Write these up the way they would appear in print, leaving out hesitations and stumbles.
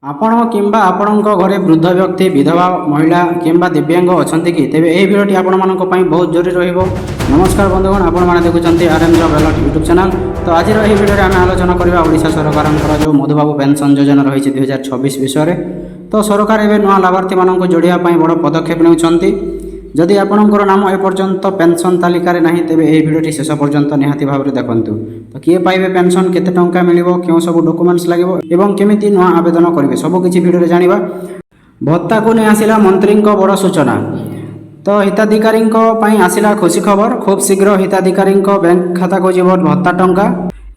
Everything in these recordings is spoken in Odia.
ଆପଣ କିମ୍ବା ଆପଣଙ୍କ ଘରେ ବୃଦ୍ଧ ବ୍ୟକ୍ତି ବିଧବା ମହିଳା କିମ୍ବା ଦିବ୍ୟାଙ୍ଗ ଅଛନ୍ତି କି? ତେବେ ଏହି ଭିଡ଼ିଓଟି ଆପଣମାନଙ୍କ ପାଇଁ ବହୁତ ଜରୁରୀ ରହିବ। ନମସ୍କାର ବନ୍ଧୁଗଣ, ଆପଣମାନେ ଦେଖୁଛନ୍ତି RM job alert YouTube channel. ତ ଆଜିର ଏହି ଭିଡ଼ିଓରେ ଆମେ ଆଲୋଚନା କରିବା ଓଡ଼ିଶା ସରକାରଙ୍କର ଯେଉଁ ମଧୁବାବୁ ପେନ୍ସନ୍ ଯୋଜନା ରହିଛି 2026 ବିଷୟରେ। ତ ସରକାର ଏବେ ନୂଆ ଲାଭାର୍ଥୀମାନଙ୍କୁ ଯୋଡ଼ିବା ପାଇଁ ବଡ଼ ପଦକ୍ଷେପ ନେଉଛନ୍ତି। ଯଦି ଆପଣଙ୍କର ନାମ ଏପର୍ଯ୍ୟନ୍ତ ପେନ୍ସନ୍ ତାଲିକାରେ ନାହିଁ, ତେବେ ଏହି ଭିଡ଼ିଓଟି ଶେଷ ପର୍ଯ୍ୟନ୍ତ ନିହାତି ଭାବରେ ଦେଖନ୍ତୁ। ତ କିଏ ପାଇବେ ପେନ୍ସନ୍, କେତେ ଟଙ୍କା ମିଳିବ, କେଉଁ ସବୁ ଡକୁମେଣ୍ଟସ୍ ଲାଗିବ ଏବଂ କେମିତି ନୂଆ ଆବେଦନ କରିବେ, ସବୁକିଛି ଭିଡ଼ିଓରେ ଜାଣିବା। ଭତ୍ତାକୁ ନେଇ ଆସିଲା ମନ୍ତ୍ରୀଙ୍କ ବଡ଼ ସୂଚନା। ତ ହିତାଧିକାରୀଙ୍କ ପାଇଁ ଆସିଲା ଖୁସି ଖବର। ଖୁବ୍ ଶୀଘ୍ର ହିତାଧିକାରୀଙ୍କ ବ୍ୟାଙ୍କ ଖାତାକୁ ଯିବ ଭତ୍ତା ଟଙ୍କା।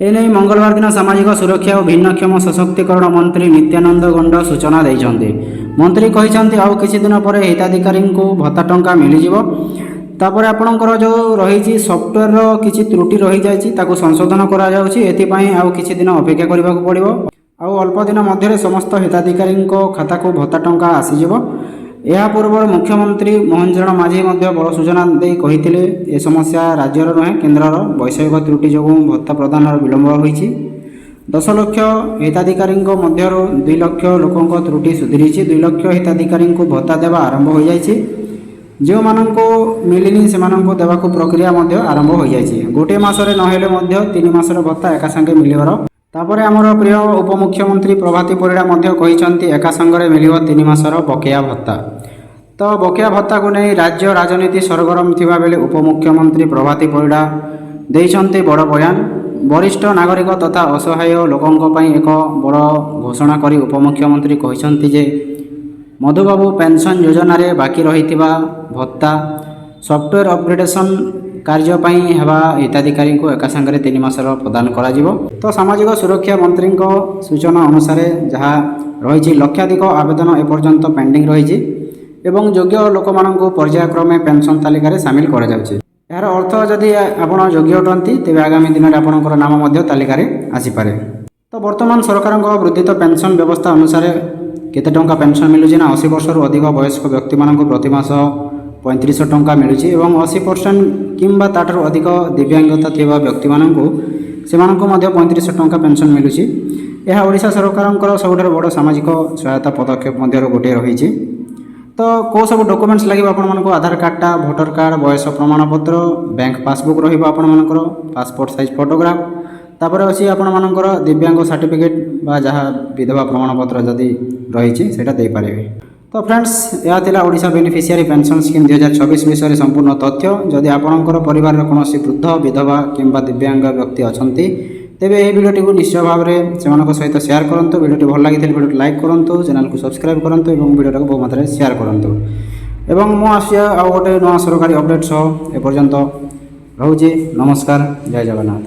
ଏନେଇ ମଙ୍ଗଳବାର ଦିନ ସାମାଜିକ ସୁରକ୍ଷା ଓ ଭିନ୍ନକ୍ଷମ ସଶକ୍ତିକରଣ ମନ୍ତ୍ରୀ ନିତ୍ୟାନନ୍ଦ ଗଣ୍ଡ ସୂଚନା ଦେଇଛନ୍ତି। ମନ୍ତ୍ରୀ କହିଛନ୍ତି ଆଉ କିଛି ଦିନ ପରେ ହିତାଧିକାରୀଙ୍କୁ ଭତ୍ତା ଟଙ୍କା ମିଳିଯିବ। ତାପରେ ଆପଣଙ୍କର ଯେଉଁ ରହିଛି ସଫ୍ଟୱେର୍ର କିଛି ତ୍ରୁଟି ରହିଯାଇଛି, ତାକୁ ସଂଶୋଧନ କରାଯାଉଛି। ଏଥିପାଇଁ ଆଉ କିଛି ଦିନ ଅପେକ୍ଷା କରିବାକୁ ପଡ଼ିବ। ଆଉ ଅଳ୍ପ ଦିନ ମଧ୍ୟରେ ସମସ୍ତ ହିତାଧିକାରୀଙ୍କ ଖାତାକୁ ଭତ୍ତା ଟଙ୍କା ଆସିଯିବ। ଏହା ପୂର୍ବରୁ ମୁଖ୍ୟମନ୍ତ୍ରୀ ମୋହନ ଚରଣ ମାଝୀ ମଧ୍ୟ ବଡ଼ ସୂଚନା ଦେଇ କହିଥିଲେ, ଏ ସମସ୍ୟା ରାଜ୍ୟର ନୁହେଁ, କେନ୍ଦ୍ରର ବୈଷୟିକ ତ୍ରୁଟି ଯୋଗୁଁ ଭତ୍ତା ପ୍ରଦାନର ବିଳମ୍ବ ହୋଇଛି। 10 ଲକ୍ଷ ହିତାଧିକାରୀଙ୍କ ମଧ୍ୟରୁ 2 ଲକ୍ଷ ଲୋକଙ୍କ ତ୍ରୁଟି ସୁଧୁରିଛି। 2 ଲକ୍ଷ ହିତାଧିକାରୀଙ୍କୁ ଭତ୍ତା ଦେବା ଆରମ୍ଭ ହୋଇଯାଇଛି। ଯେଉଁମାନଙ୍କୁ ମିଳିନି ସେମାନଙ୍କୁ ଦେବାକୁ ପ୍ରକ୍ରିୟା ମଧ୍ୟ ଆରମ୍ଭ ହୋଇଯାଇଛି। ଗୋଟିଏ ମାସରେ ନହେଲେ ମଧ୍ୟ 3 ମାସର ଭତ୍ତା ଏକା ସାଙ୍ଗେ ମିଳିବାର। ତାପରେ ଆମର ପ୍ରିୟ ଉପମୁଖ୍ୟମନ୍ତ୍ରୀ ପ୍ରଭାତୀ ପରିଡ଼ା ମଧ୍ୟ କହିଛନ୍ତି ଏକା ସାଙ୍ଗରେ ମିଳିବ 3 ମାସର ବକେୟା ଭତ୍ତା। ତ ବକେୟା ଭତ୍ତାକୁ ନେଇ ରାଜ୍ୟ ରାଜନୀତି ସରଗରମ ଥିବାବେଳେ ଉପମୁଖ୍ୟମନ୍ତ୍ରୀ ପ୍ରଭାତୀ ପରିଡ଼ା ଦେଇଛନ୍ତି ବଡ଼ ବୟାନ। ବରିଷ୍ଠ ନାଗରିକ ତଥା ଅସହାୟ ଲୋକଙ୍କ ପାଇଁ ଏକ ବଡ଼ ଘୋଷଣା କରି ଉପମୁଖ୍ୟମନ୍ତ୍ରୀ କହିଛନ୍ତି ଯେ ମଧୁବାବୁ ପେନ୍ସନ୍ ଯୋଜନାରେ ବାକି ରହିଥିବା ଭତ୍ତା ସଫ୍ଟୱେର୍ ଅପଗ୍ରେଡେସନ୍ କାର୍ଯ୍ୟ ପାଇଁ ହେବା ହିତାଧିକାରୀଙ୍କୁ ଏକା ସାଙ୍ଗରେ 3 ମାସର ପ୍ରଦାନ କରାଯିବ। ତ ସାମାଜିକ ସୁରକ୍ଷା ମନ୍ତ୍ରୀଙ୍କ ସୂଚନା ଅନୁସାରେ ଯାହା ରହିଛି, ଲକ୍ଷାଧିକ ଆବେଦନ ଏପର୍ଯ୍ୟନ୍ତ ପେଣ୍ଡିଂ ରହିଛି ଏବଂ ଯୋଗ୍ୟ ଲୋକମାନଙ୍କୁ ପର୍ଯ୍ୟାୟକ୍ରମେ ପେନ୍ସନ୍ ତାଲିକାରେ ସାମିଲ କରାଯାଉଛି। ଏହାର ଅର୍ଥ ଯଦି ଆପଣ ଯୋଗ୍ୟ ଅଟନ୍ତି, ତେବେ ଆଗାମୀ ଦିନରେ ଆପଣଙ୍କର ନାମ ମଧ୍ୟ ତାଲିକାରେ ଆସିପାରେ। ତ ବର୍ତ୍ତମାନ ସରକାରଙ୍କ ବୃଦ୍ଧିତ ପେନ୍ସନ୍ ବ୍ୟବସ୍ଥା ଅନୁସାରେ କେତେ ଟଙ୍କା ପେନ୍ସନ୍ ମିଳୁଛି ନା 80 ବର୍ଷରୁ ଅଧିକ ବୟସ୍କ ବ୍ୟକ୍ତିମାନଙ୍କୁ ପ୍ରତି ମାସ 3500 ଟଙ୍କା ମିଳୁଛି ଏବଂ 80% କିମ୍ବା ତାଠାରୁ ଅଧିକ ଦିବ୍ୟାଙ୍ଗତା ଥିବା ବ୍ୟକ୍ତିମାନଙ୍କୁ ସେମାନଙ୍କୁ ମଧ୍ୟ 3500 ଟଙ୍କା ପେନ୍ସନ୍ ମିଳୁଛି। ଏହା ଓଡ଼ିଶା ସରକାରଙ୍କର ସବୁଠାରୁ ବଡ଼ ସାମାଜିକ ସହାୟତା ପଦକ୍ଷେପ ମଧ୍ୟରୁ ଗୋଟିଏ ରହିଛି। ତ କେଉଁ ସବୁ ଡକୁମେଣ୍ଟସ୍ ଲାଗିବ ଆପଣମାନଙ୍କୁ? ଆଧାର କାର୍ଡ଼ଟା, ଭୋଟର କାର୍ଡ଼, ବୟସ ପ୍ରମାଣପତ୍ର, ବ୍ୟାଙ୍କ ପାସବୁକ୍ ରହିବ ଆପଣମାନଙ୍କର, ପାସପୋର୍ଟ ସାଇଜ୍ ଫଟୋଗ୍ରାଫ, ତାପରେ ଅଛି ଆପଣମାନଙ୍କର ଦିବ୍ୟାଙ୍ଗ ସାର୍ଟିଫିକେଟ୍ ବା ଯାହା ବିଧବା ପ୍ରମାଣପତ୍ର ଯଦି ରହିଛି ସେଇଟା ଦେଇପାରିବେ। ତ ଫ୍ରେଣ୍ଡସ୍, ଏହା ଥିଲା ଓଡ଼ିଶା ବେନିଫିସିଆରୀ ପେନ୍ସନ୍ ସ୍କିମ୍ 2026 ବିଷୟରେ ସମ୍ପୂର୍ଣ୍ଣ ତଥ୍ୟ। ଯଦି ଆପଣଙ୍କର ପରିବାରର କୌଣସି ବୃଦ୍ଧ, ବିଧବା କିମ୍ବା ଦିବ୍ୟାଙ୍ଗ ବ୍ୟକ୍ତି ଅଛନ୍ତି, ତେବେ ଏହି ଭିଡ଼ିଓଟିକୁ ନିଶ୍ଚୟ ଭାବରେ ସେମାନଙ୍କ ସହିତ ସେୟାର କରନ୍ତୁ। ଭିଡ଼ିଓଟି ଭଲ ଲାଗିଥିଲେ ଭିଡ଼ିଓଟି ଲାଇକ୍ କରନ୍ତୁ, ଚ୍ୟାନେଲକୁ ସବସ୍କ୍ରାଇବ୍ କରନ୍ତୁ ଏବଂ ଭିଡ଼ିଓଟାକୁ ବହୁ ମାତ୍ରାରେ ସେୟାର କରନ୍ତୁ। ଏବଂ ମୁଁ ଆସୁଛି ଆଉ ଗୋଟେ ନୂଆ ସରକାରୀ ଅପଡ଼େଟ୍ ସହ। ଏପର୍ଯ୍ୟନ୍ତ ରହୁଛି, ନମସ୍କାର, ଜୟ ଜଗନ୍ନାଥ।